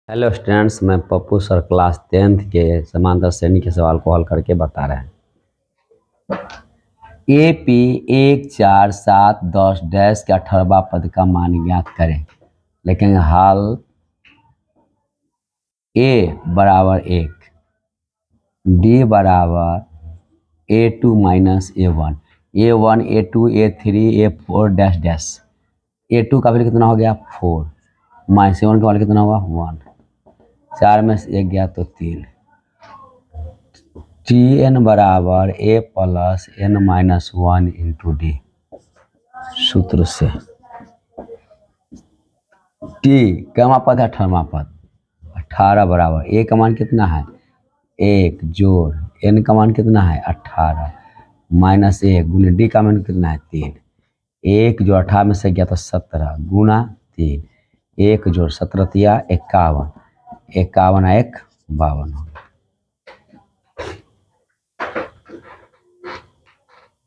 Hello students, मैं Pappu sir class 10th के समांतर श्रेणी के सवाल को हल करके बता रहे हैं। ए पी 1 4 7 10 के 18वां पद का मान ज्ञात करें। लेकिन हाल ए बराबर 1, डी बराबर A2 minus A1, A1 A2 A3 A4 dash dash. A2 का वैल्यू कितना हो गया 4, माइनस A1 का वैल्यू कितना हुआ 1, 4 में से 1 गया तो 3। टी एन बराबर A plus N minus 1 into D. सूत्र से टी क्या पद है 18वां पद, 18 बराबर ए का मान कितना है 1 जोड़ एन का मान कितना है 18 माइनस 1 गुना डी का मान कितना है 3। 1 जो 18 में से गया तो 17 गुना 3, 1 जोड़ 17 तिया 51, 51 1 52 हो।